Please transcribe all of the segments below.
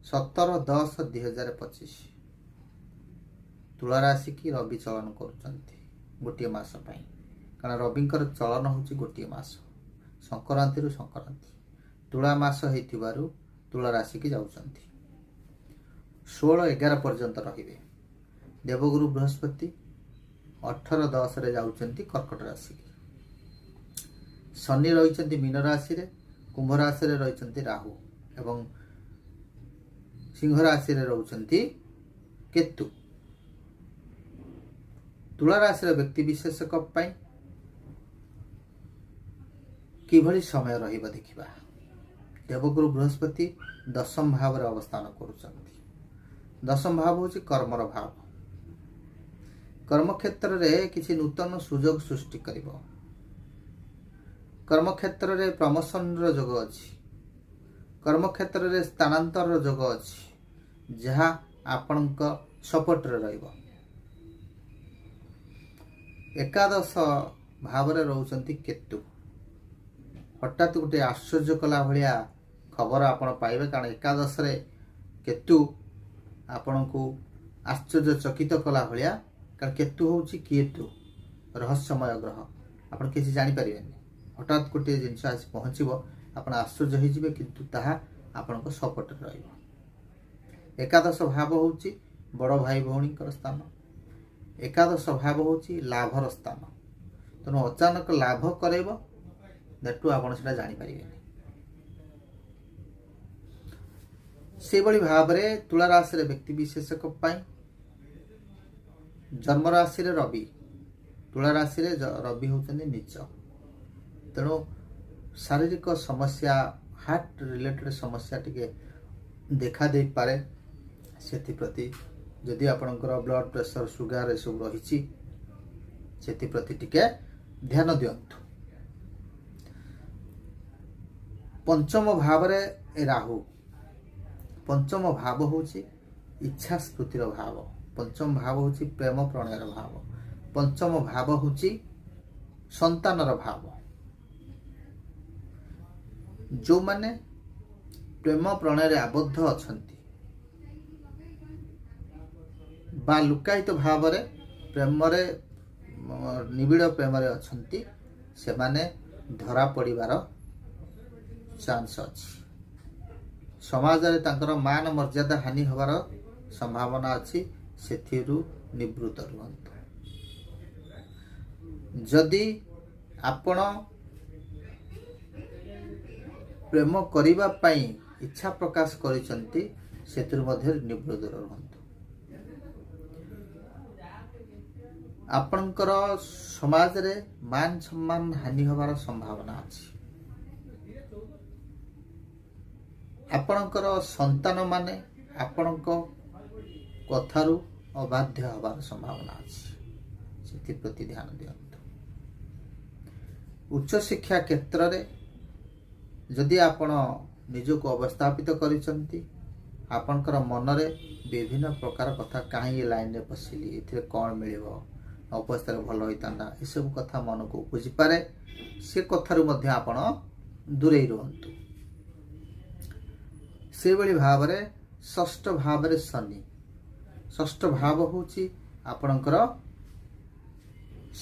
17/10/2025 ତୁଳା ରାଶି କି ରବି ଚଳନ କରୁଛନ୍ତି ଗୋଟିଏ ମାସ ପାଇଁ। କାରଣ ରବିଙ୍କର ଚଳନ ହେଉଛି ଗୋଟିଏ ମାସ, ସଂକ୍ରାନ୍ତିରୁ ସଂକ୍ରାନ୍ତି। ତୁଳା ମାସ ହେଇଥିବାରୁ ତୁଳା ରାଶିକି ଯାଉଛନ୍ତି। 16/11 ପର୍ଯ୍ୟନ୍ତ ରହିବେ। ଦେବଗୁରୁ ବୃହସ୍ପତି 18/10ରେ ଯାଉଛନ୍ତି କର୍କଟ ରାଶିକି। ଶନି ରହିଛନ୍ତି ମୀନ ରାଶିରେ, କୁମ୍ଭ ରାଶିରେ ରହିଛନ୍ତି ରାହୁ ଏବଂ ସିଂହ ରାଶିରେ ରହୁଛନ୍ତି କେତୁ। ତୁଳା ରାଶିର ବ୍ୟକ୍ତି ବିଶେଷଙ୍କ ପାଇଁ କିଭଳି ସମୟ ରହିବ ଦେଖିବା। ଦେବଗୁରୁ ବୃହସ୍ପତି ଦଶମ ଭାବରେ ଅବସ୍ଥାନ କରୁଛନ୍ତି। ଦଶମ ଭାବ ହେଉଛି କର୍ମର ଭାବ। କର୍ମକ୍ଷେତ୍ରରେ କିଛି ନୂତନ ସୁଯୋଗ ସୃଷ୍ଟି କରିବ। କର୍ମକ୍ଷେତ୍ରରେ ପ୍ରମୋସନର ଯୋଗ ଅଛି। କର୍ମକ୍ଷେତ୍ରରେ ସ୍ଥାନାନ୍ତରର ଯୋଗ ଅଛି, ଯାହା ଆପଣଙ୍କ ସପୋର୍ଟରେ ରହିବ। ଏକାଦଶ ଭାବରେ ରହୁଛନ୍ତି କେତୁ। ହଠାତ୍ ଗୋଟେ ଆଶ୍ଚର୍ଯ୍ୟ କଲା ଭଳିଆ ଖବର ଆପଣ ପାଇବେ, କାରଣ ଏକାଦଶରେ କେତୁ ଆପଣଙ୍କୁ ଆଶ୍ଚର୍ଯ୍ୟଚକିତ କଲା ଭଳିଆ। କାରଣ କେତୁ ହେଉଛି କେତୁ, ରହସ୍ୟମୟ ଗ୍ରହ। ଆପଣ କିଛି ଜାଣିପାରିବେନି। ହଠାତ୍ ଗୋଟିଏ ଜିନିଷ ଆସି ପହଞ୍ଚିବ, ଆପଣ ଆଶ୍ଚର୍ଯ୍ୟ ହେଇଯିବେ, କିନ୍ତୁ ତାହା ଆପଣଙ୍କ ସପୋର୍ଟରେ ରହିବ। ଏକାଦଶ ଭାବ ହେଉଛି ବଡ଼ ଭାଇ ଭଉଣୀଙ୍କର ସ୍ଥାନ। ଏକାଦଶ ଭାବ ହେଉଛି ଲାଭର ସ୍ଥାନ। ତେଣୁ ଅଚାନକ ଲାଭ କରାଇବ, ଦେଟୁ ଆପଣ ସେଟା ଜାଣିପାରିବେନି। ସେଭଳି ଭାବରେ ତୁଳା ରାଶିରେ ବ୍ୟକ୍ତି ବିଶେଷଙ୍କ ପାଇଁ ଜନ୍ମ ରାଶିରେ ରବି, ତୁଳା ରାଶିରେ ରବି ହେଉଛନ୍ତି ନୀଚ। ତେଣୁ ଶାରୀରିକ ସମସ୍ୟା, ହାର୍ଟ ରିଲେଟେଡ୍ ସମସ୍ୟା ଟିକେ ଦେଖା ଦେଇପାରେ। ସେଥିପ୍ରତି ଯଦି ଆପଣଙ୍କର ବ୍ଲଡ଼ ପ୍ରେସର, ସୁଗାର ଏସବୁ ରହିଛି, ସେଥିପ୍ରତି ଟିକେ ଧ୍ୟାନ ଦିଅନ୍ତୁ। ପଞ୍ଚମ ଭାବରେ ରାହୁ। ପଞ୍ଚମ ଭାବ ହେଉଛି ଇଚ୍ଛା ସ୍ଫୂର୍ତ୍ତିର ଭାବ। ପଞ୍ଚମ ଭାବ ହେଉଛି ପ୍ରେମ ପ୍ରଣୟର ଭାବ। ପଞ୍ଚମ ଭାବ ହେଉଛି ସନ୍ତାନର ଭାବ। ଯେଉଁମାନେ ପ୍ରେମ ପ୍ରଣୟରେ ଆବଦ୍ଧ ଅଛନ୍ତି ବା ଲୁକାୟିତ ଭାବରେ ପ୍ରେମରେ, ନିବିଡ଼ ପ୍ରେମରେ ଅଛନ୍ତି, ସେମାନେ ଧରା ପଡ଼ିବାର ଚାନ୍ସ ଅଛି। ସମାଜରେ ତାଙ୍କର ମାନ ମର୍ଯ୍ୟାଦା ହାନି ହେବାର ସମ୍ଭାବନା ଅଛି। ସେଥିରୁ ନିବୃତ୍ତ ରୁହନ୍ତୁ। ଯଦି ଆପଣ ପ୍ରେମ କରିବା ପାଇଁ ଇଚ୍ଛା ପ୍ରକାଶ କରିଛନ୍ତି, ସେଥିରୁ ମଧ୍ୟ ନିବୃତ୍ତ ରୁହନ୍ତୁ। ଆପଣଙ୍କର ସମାଜରେ ମାନ ସମ୍ମାନ ହାନି ହେବାର ସମ୍ଭାବନା ଅଛି। ଆପଣଙ୍କର ସନ୍ତାନମାନେ ଆପଣଙ୍କ କଥାରୁ ଅବାଧ୍ୟ ହେବାର ସମ୍ଭାବନା ଅଛି। ସେଥିପ୍ରତି ଧ୍ୟାନ ଦିଅନ୍ତୁ। ଉଚ୍ଚଶିକ୍ଷା କ୍ଷେତ୍ରରେ ଯଦି ଆପଣ ନିଜକୁ ଅବସ୍ଥାପିତ କରିଛନ୍ତି, ଆପଣଙ୍କର ମନରେ ବିଭିନ୍ନ ପ୍ରକାର କଥା, କାହିଁ ଏ ଲାଇନରେ ପଶିଲି, ଏଥିରେ କ'ଣ ମିଳିବ, ଅବସ୍ଥାରେ ଭଲ ହୋଇଥାନ୍ତା, ଏସବୁ କଥା ମନକୁ ବୁଝିପାରେ। ସେ କଥାରୁ ମଧ୍ୟ ଆପଣ ଦୂରେଇ ରୁହନ୍ତୁ। ସେଭଳି ଭାବରେ ଷଷ୍ଠ ଭାବରେ ଶନି। ଷଷ୍ଠ ଭାବ ହେଉଛି ଆପଣଙ୍କର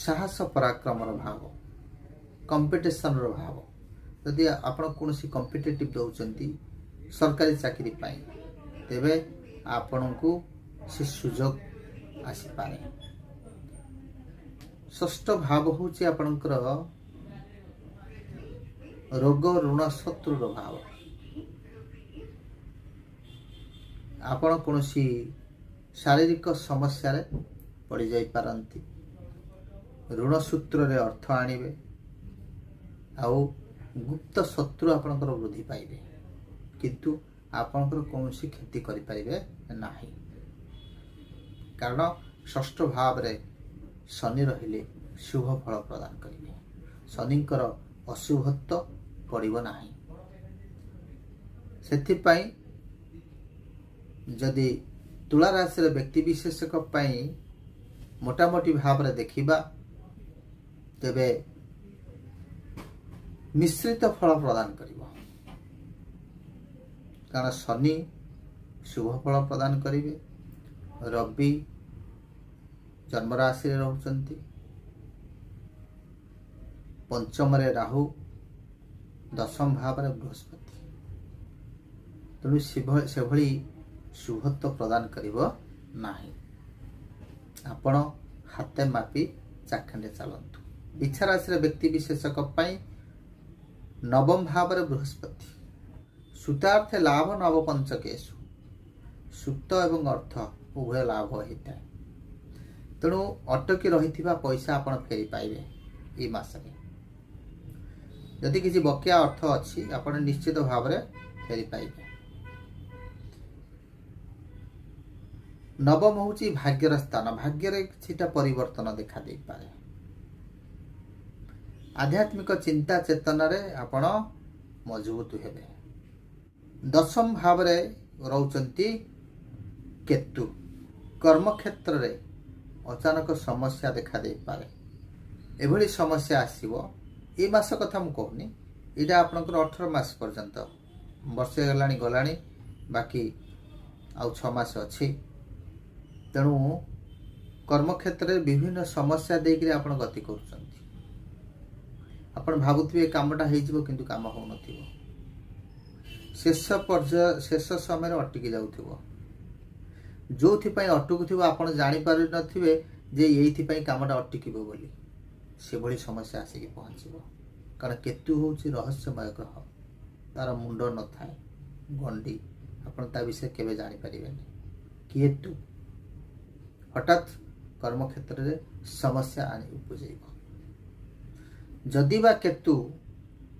ସାହସ ପରାକ୍ରମର ଭାବ, କମ୍ପିଟିସନର ଭାବ। ଯଦି ଆପଣ କୌଣସି କମ୍ପିଟେଟିଭ୍ ଦେଉଛନ୍ତି ସରକାରୀ ଚାକିରି ପାଇଁ, ତେବେ ଆପଣଙ୍କୁ ସେ ସୁଯୋଗ ଆସିପାରେ। ଷଷ୍ଠ ଭାବ ହେଉଛି ଆପଣଙ୍କର ରୋଗ, ଋଣ, ଶତ୍ରୁର ଭାବ। ଆପଣ କୌଣସି ଶାରୀରିକ ସମସ୍ୟାରେ ପଡ଼ିଯାଇପାରନ୍ତି। ଋଣ ସୂତ୍ରରେ ଅର୍ଥ ଆଣିବେ, ଆଉ ଗୁପ୍ତ ଶତ୍ରୁ ଆପଣଙ୍କର ବୃଦ୍ଧି ପାଇବେ, କିନ୍ତୁ ଆପଣଙ୍କର କୌଣସି କ୍ଷତି କରିପାରିବେ ନାହିଁ। କାରଣ ଷଷ୍ଠ ଭାବରେ ଶନି ରହିଲେ ଶୁଭ ଫଳ ପ୍ରଦାନ କରିବେ। ଶନିଙ୍କର ଅଶୁଭତ୍ୱ ପଡ଼ିବ ନାହିଁ। ସେଥିପାଇଁ ଯଦି ତୁଳା ରାଶିର ବ୍ୟକ୍ତି ବିଶେଷଙ୍କ ପାଇଁ ମୋଟାମୋଟି ଭାବରେ ଦେଖିବା, ତେବେ ମିଶ୍ରିତ ଫଳ ପ୍ରଦାନ କରିବ। କାରଣ ଶନି शुभ फल प्रदान करेंगे। रवि जन्म राशि रहउचंती, पंचम रे राहु, दशम भाव रे बृहस्पति। तेणु सेभली शुभत्व प्रदान करिबो नाही। आपण हाते मापी चाखंडे चलतु। इच्छा राशि व्यक्ति विशेषक नवम भाव रे बृहस्पति, सुतार्थ लाभ नव पंचकेशु, सुक्त एवं अर्थ उभय लाभ होता है। तेणु अटकी रही पैसा आपण फेरी पाइबे ई मासरे। यदि किसी बकिया अर्थ अच्छी आपण निश्चित भाव में फेरी पाइबे। नवम होची भाग्यर स्थान, भाग्य किछिटा परिवर्तन देखा दे पारे। आध्यात्मिक चिंता चेतना रे आपण मजबूत हेबे। दशम भाव रे रहउचंती केतु, कर्म क्षेत्र रे अचानक समस्या देखा दे पारे। एभली समस्या आसीबो। ए मास कथा मु कहूनी, इटा आपनकर 18 मास पर्यंत, वर्षे गलानी बाकी आउ 6 मास अछि। तेणु कर्म क्षेत्र में विभिन्न समस्या देकर आप गति कर भावुवे कामटा हो किंतु काम हो न शेष पर्याय शेष समय अटकी जाऊ जो अटकु आप जापर नथिबे जे ये कामटा अटकिबो बोली से भली समस्या आसिक पहुँचब। कारण केतु हूँ रहस्यमय ग्रह, तार मुंड न थाए गंडी, आप विषय केवे जापर केतु हठात कर्म क्षेत्र में समस्या आनी उपजेब। जदि बा केतु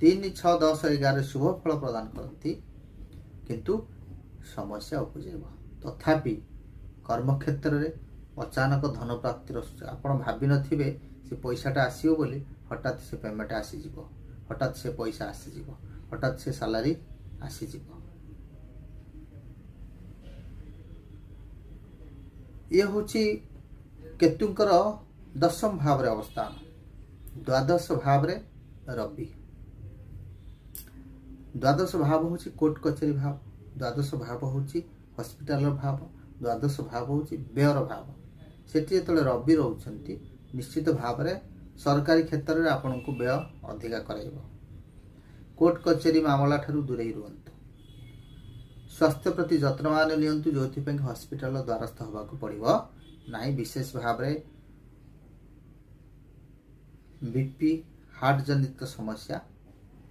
3, 6, 10, 11 शुभ फल प्रदान करती किंतु समस्या उपजेब। तथापि कर्म क्षेत्र में अचानक धन प्राप्तिर आप भावी नथिबे से पैसाटा आसीबो बोली, हठात से पेमेंट आसीजिब, हठात से पैसा आसीजिब, हठात से सैलरी आसीजिब। ये हूँ केतुंकर दशम भाव रे अवस्थान। द्वादश भाव रे रवि, द्वादश भाव हूँ कोर्ट कचेरी भाव, द्वादश भाव हूँ हॉस्पिटल भाव, द्वादश भाव हूँ व्ययर भाव। सेठी जो रवि रोचंती निश्चित भाव में सरकारी क्षेत्र में आपन को व्यय अधिका कराइब। कोर्ट कचेरी मामला ठारू दूरे रुहतु। स्वास्थ्य प्रति जत्नवान नियंतु, जो हॉस्पिटल द्वारस्थ होगाक पड़ो ना। विशेष भाव में बीपी हार्ट जनित समस्या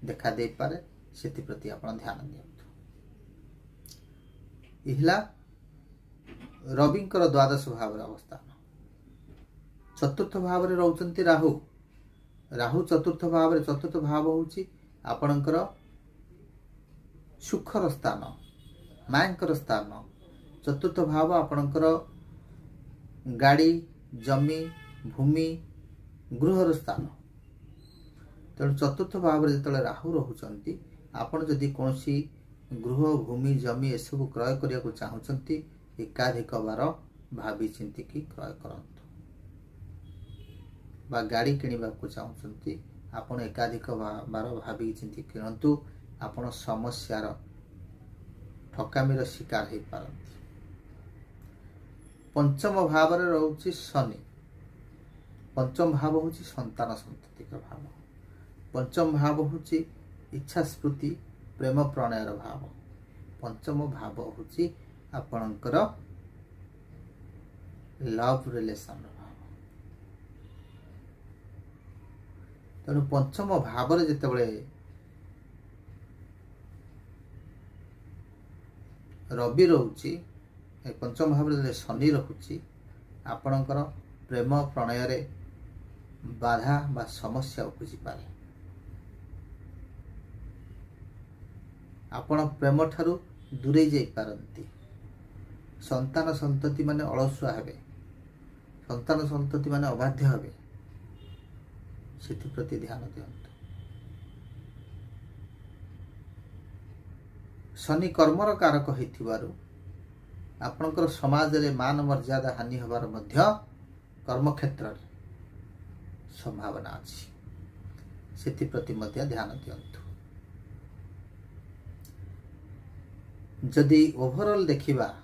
देखा दे पारे, से प्रति आप ध्यान दियंतु। इहला रविंकर द्वादश भाव अवस्थान। चतुर्थ भाव में रहउचंती राहु, राहु चतुर्थ भाव में, चतुर्थ भाव होची आपणकर सुखर स्थान, मायंकर स्थान। चतुर्थ भाव आपणकर गाड़ी जमी भूमि गृहर स्थान। तेणु चतुर्थ भाव में जो राहु रोचंती, आपण जदि कौन गृह भूमि जमी एसबू क्रय करने को चाहूँगी एकाधिक बार भावी चिंतिकी क्रय करंतु। बा गाड़ी किणवा को चाहूँगी आपण एकाधिक बार भावी चिंती किणतु। आपण समस्यार ठकामीर शिकार हो पारती। पंचम भाव में रोचे शनि, पंचम भाव हूँ संतान संतति भाव। पंचम भाव हूँ इच्छा स्फूर्ति प्रेम प्रणयर भाव। पंचम भाव हूँ आपणकर लव रिलेशन भाव। तेणु पंचम भाव में जितेबले रवि रोची, पंचम भाव में शनि रोची, आपणकर प्रेम प्रणय बाधा बा समस्या उपजी पारे। आपण प्रेम ठारू दूरे जाई पारंती। संतान संतति माने अलसुआ हेबे, संतान संतति माने अबाध्य हेबे, सेति प्रति ध्यान दियंतु। शनि कर्मर कारक होइथिबारु आपणकर समाज रे मान मर्यादा हानि होबार मध्य कर्म क्षेत्र रे संभावना अछि, सेति प्रति मध्य ध्यान दियंतु। जदि ओभरऑल देखिबा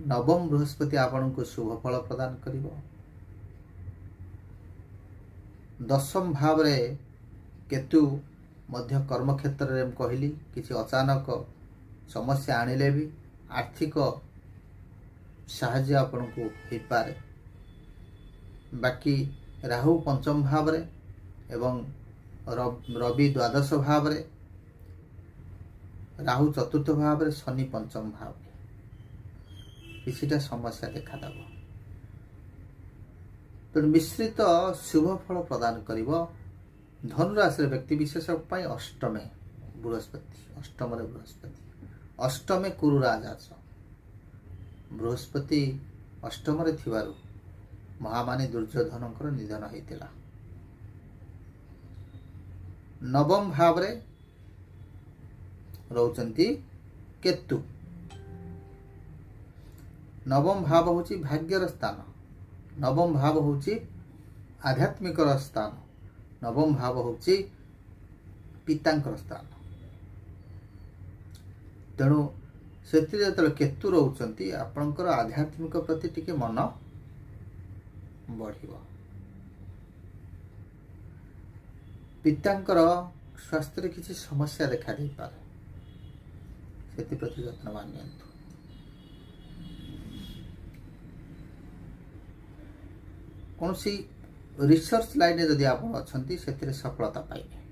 नवम बृहस्पति आपनको शुभ फल प्रदान करिवो। दशम भाव रे केतु मध्य कर्म क्षेत्र रे कहली किसी अचानक समस्या आनिले भी आर्थिक साहाय्य आपनको हो पारे। बाकी राहु पंचम भाव रे एवं रवि द्वादश भाव रे, राहु चतुर्थ भाव रे, शनि पंचम भाव रे किसीटा समस्या देखा देव। तेणु मिश्रित शुभ फल प्रदान करिवो। धनुराशि व्यक्ति विशेष अष्टमे बृहस्पति, अष्टम बृहस्पति, अष्टमे कुरु राजाच बृहस्पति अष्टम थिबारु महामानी दुर्योधनकर निधन होइतिला। नवम भाव रे रहुचंती केतु। नवम भाव होची भाग्यर स्थान, नवम भाव होची आध्यात्मिक स्थान, नवम भाव होची पितांकर स्थान। तेणु से जो केतु रोचंती आपणकर आध्यात्मिक प्रति टिके मन बढ़िबो। पितांकर स्वास्थ्य किसी समस्या देखा दे पारे, सेति प्रति यत्नवान नियंतु। कौन सी रिसर्च लाइन जदि आप अच्छी से सफलता पाइबे।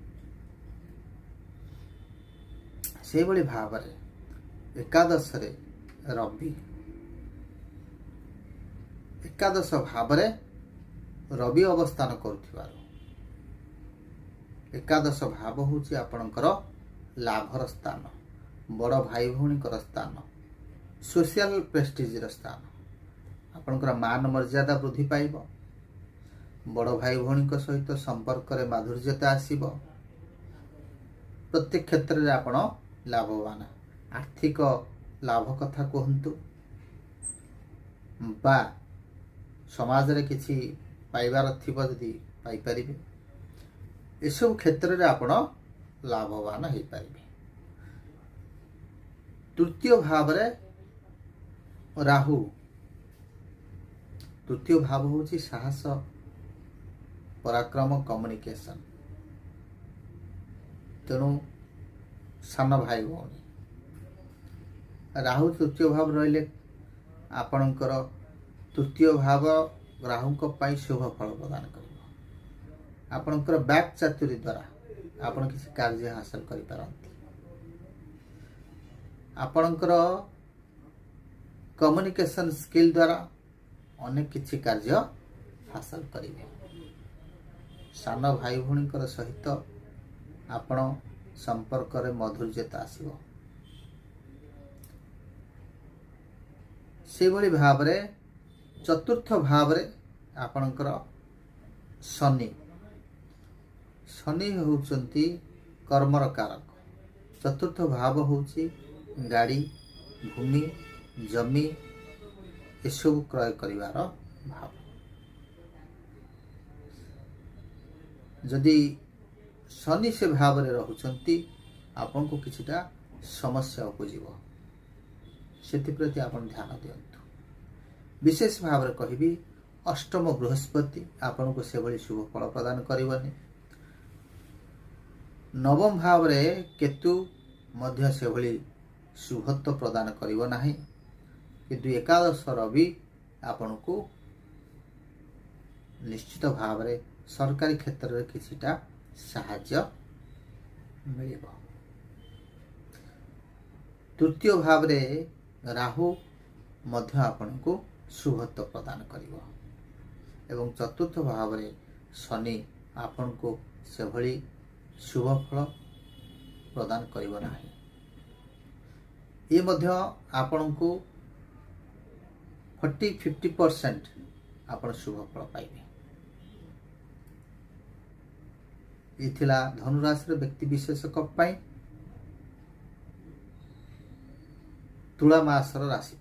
से भली भाव रे एकादश रे रवि, एकादश भाव रे रवि अवस्थान करुथिबारु एकादश भाव होची आपणकर लाभर स्थान, बड़ भाई भौणीकर स्थान, सोशल प्रेस्टिजर स्थान। आपणकर मान मर्यादा वृद्धि पाइब, बड़ भाई भौणी सहित संपर्क रे माधुर्यता आसीब, प्रत्येक क्षेत्र रे आपण लाभवान। आर्थिक लाभ कथा कहतु बा समाज रे किछि पाइबार थिबो जदि पाई परिबे, एसब क्षेत्र रे आपण लाभवान हो पारिबे। तृतीय भाव रे राहु, तृतीय भाव होची साहस, पराक्रम, कम्युनिकेशन। तेणु सान भाई भौणी राहु तृतीय भाव रहिले आपणकर तृतीय भाव राहुंक पाई शुभ फल प्रदान करिवो। आपणकर बैक चातुरी द्वारा आपण किसी कार्य हासिल करि पारंती। आपणकर कम्युनिकेशन स्किल द्वारा अनेक किसी कार्य हासिल करिवे। सान भाई भौणी सहित आपण संपर्क रे मधुर्यता आसीबो। से भली भाव रे चतुर्थ भाव रे आपणकर शनि, शनि होउचंती कर्मर कारक। चतुर्थ भाव होउची गाड़ी, भूमि, जमी एसबु क्रय करिवार भाव। जदि शनि से भाव रे रहुचंती आपन को किछिटा समस्या उपजीव, सेति प्रति आपन ध्यान दियंतु। विशेष भाव रे कहिबी अष्टम बृहस्पति आपन को से भली शुभ फल प्रदान करिवनी। नवम भाव रे केतु मध्य से भली शुभत्व प्रदान करिवो नाही, किंतु एकादश रवि आपन को निश्चित भाव रे सरकारी क्षेत्र रे किछिटा साहाय्य मिलिबो। तृतीय भाव रे राहु मध्य आपन को शुभत्व प्रदान करिवो एवं चतुर्थ भाव रे शनि आपन को से भली शुभ फल प्रदान करिवो नाही। ये मध्य आपन को 40-50% आपन शुभ फल पाइबे। इथिला धनुराशि व्यक्ति विशेषक तुला मासर राशि।